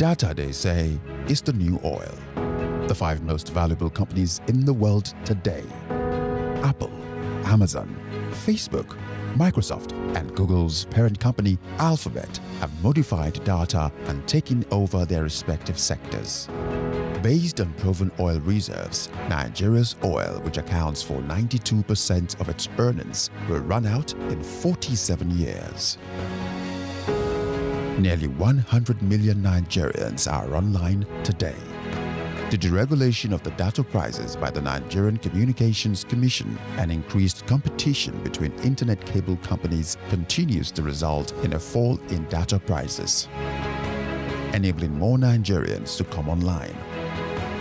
Data, they say, is the new oil. The 5 most valuable companies in the world today: Apple, Amazon, Facebook, Microsoft, and Google's parent company Alphabet have modified data and taken over their respective sectors. Based on proven oil reserves, Nigeria's oil, which accounts for 92% of its earnings, will run out in 47 years. Nearly 100 million Nigerians are online today. The deregulation of the data prices by the Nigerian Communications Commission and increased competition between internet cable companies continues to result in a fall in data prices, enabling more Nigerians to come online.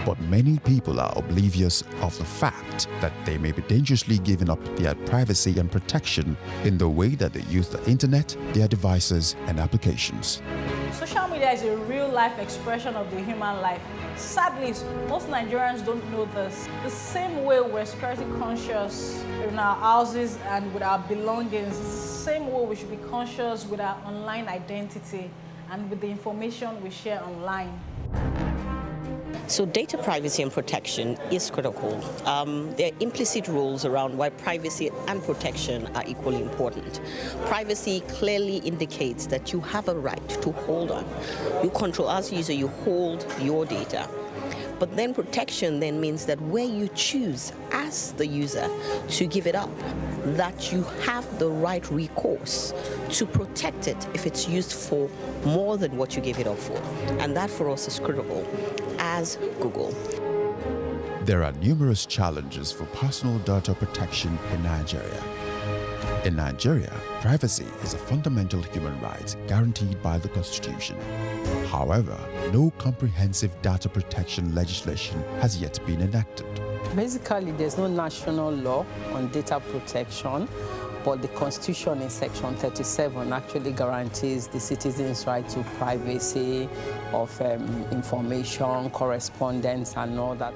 But many people are oblivious of the fact that they may be dangerously giving up their privacy and protection in the way that they use the internet, their devices, and applications. Social media is a real-life expression of the human life. Sadly, most Nigerians don't know this. The same way we're security conscious in our houses and with our belongings, the same way we should be conscious with our online identity and with the information we share online. So data privacy and protection is critical. There are implicit rules around why privacy and protection are equally important. Privacy clearly indicates that you have a right to hold on. You control, as a user, you hold your data. But then protection then means that where you choose as the user to give it up, that you have the right recourse to protect it if it's used for more than what you gave it up for. And that for us is critical as Google. There are numerous challenges for personal data protection in Nigeria. In Nigeria, privacy is a fundamental human right guaranteed by the Constitution. However, no comprehensive data protection legislation has yet been enacted. Basically, there's no national law on data protection, but the Constitution in Section 37 actually guarantees the citizens' right to privacy of information, correspondence, and all that.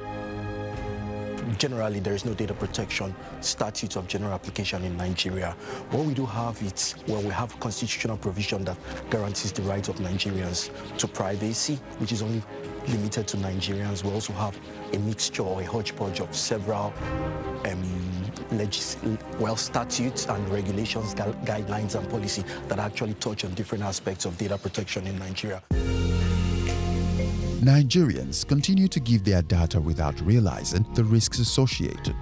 Generally, there is no data protection statute of general application in Nigeria. What we do have is, well, we have a constitutional provision that guarantees the right of Nigerians to privacy, which is only limited to Nigerians. We also have a mixture or a hodgepodge of several statutes and regulations, guidelines and policy that actually touch on different aspects of data protection in Nigeria. Nigerians continue to give their data without realizing the risks associated.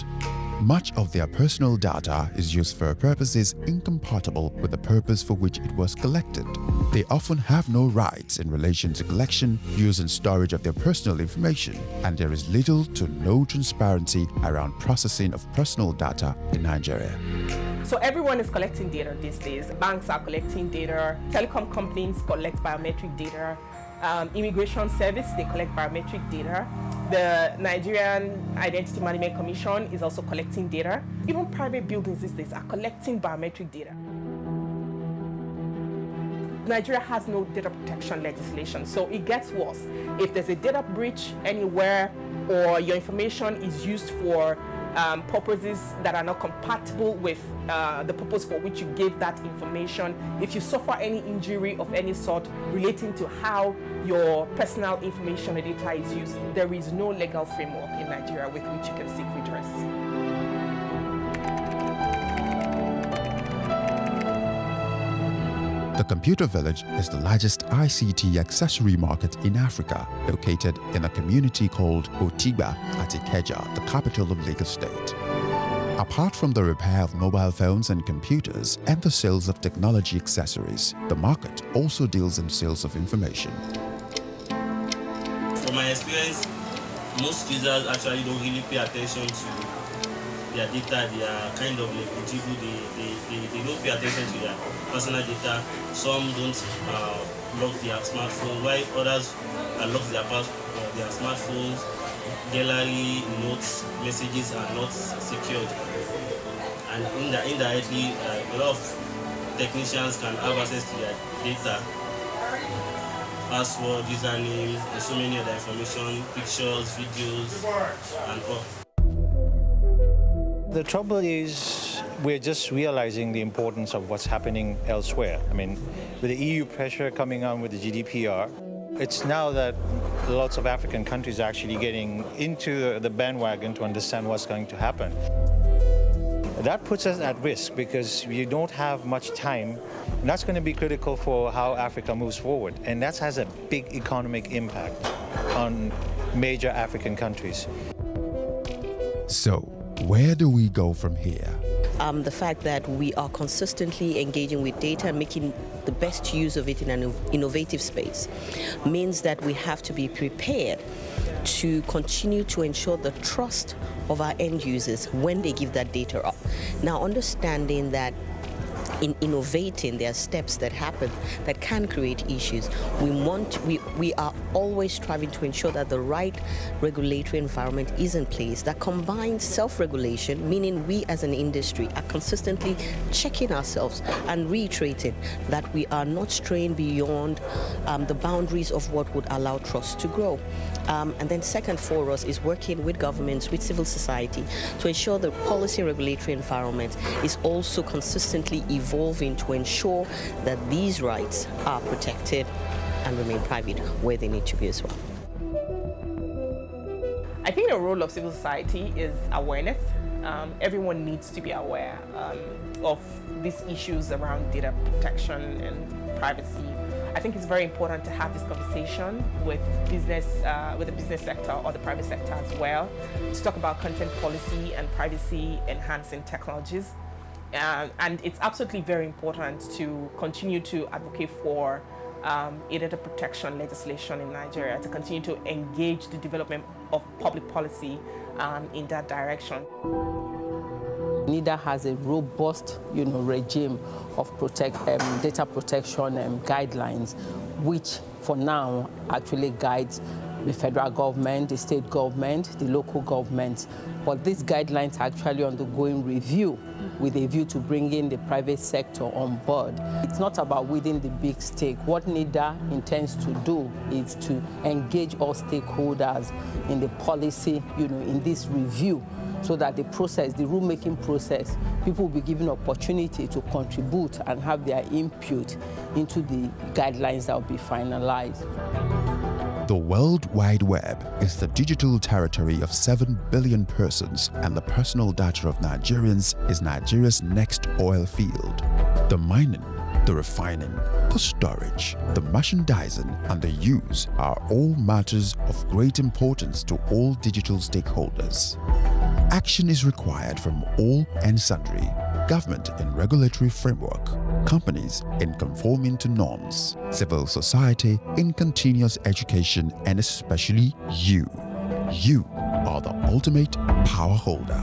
Much of their personal data is used for purposes incompatible with the purpose for which it was collected. They often have no rights in relation to collection, use and storage of their personal information, and there is little to no transparency around processing of personal data in Nigeria. So everyone is collecting data these days. Banks are collecting data, telecom companies collect biometric data, Immigration Service, they collect biometric data. The Nigerian Identity Management Commission is also collecting data. Even private buildings these days are collecting biometric data. Nigeria has no data protection legislation, so it gets worse. If there's a data breach anywhere or your information is used for purposes that are not compatible with the purpose for which you gave that information, if you suffer any injury of any sort relating to how your personal information or data is used, there is no legal framework in Nigeria with which you can seek redress. The Computer Village is the largest ICT accessory market in Africa, located in a community called Otigba at Ikeja, the capital of Lagos State. Apart from the repair of mobile phones and computers and the sales of technology accessories, the market also deals in sales of information. From my experience, most users actually don't really pay attention to their data. They are kind of negligible. They don't pay attention to their personal data. Some don't lock their smartphone, while others lock their smartphones. Gallery, notes, messages are not secured. And indirectly, a lot of technicians can have access to their data, password, username, and so many other information, pictures, videos, and all. The trouble is we're just realizing the importance of what's happening elsewhere. I mean, with the EU pressure coming on with the GDPR, It's now that lots of African countries are actually getting into the bandwagon to understand what's going to happen. That puts us at risk because you don't have much time, and that's going to be critical for how Africa moves forward. And that has a big economic impact on major African countries. So, where do we go from here? The fact that we are consistently engaging with data and making the best use of it in an innovative space means that we have to be prepared to continue to ensure the trust of our end users when they give that data up. Now, understanding that in innovating, there are steps that happen that can create issues. We are always striving to ensure that the right regulatory environment is in place that combines self-regulation, meaning we as an industry are consistently checking ourselves and reiterating that we are not straying beyond the boundaries of what would allow trust to grow. And then second for us is working with governments, with civil society to ensure the policy and regulatory environment is also consistently evolving to ensure that these rights are protected and remain private where they need to be as well. I think the role of civil society is awareness. Everyone needs to be aware of these issues around data protection and privacy. I think it's very important to have this conversation with the business sector or the private sector as well, to talk about content policy and privacy enhancing technologies. And it's absolutely very important to continue to advocate for a data protection legislation in Nigeria, to continue to engage the development of public policy in that direction. NIDA has a robust, regime of data protection guidelines, which for now actually guides the federal government, the state government, the local government. But these guidelines are actually undergoing review with a view to bringing the private sector on board. It's not about winning the big stake. What NIDA intends to do is to engage all stakeholders in the policy, in this review, so that the process, the rulemaking process, people will be given opportunity to contribute and have their input into the guidelines that will be finalized. The World Wide Web is the digital territory of 7 billion persons, and the personal data of Nigerians is Nigeria's next oil field. The mining, the refining, the storage, the merchandising, and the use are all matters of great importance to all digital stakeholders. Action is required from all and sundry: government in regulatory framework, companies in conforming to norms, civil society in continuous education, and especially you. You are the ultimate power holder.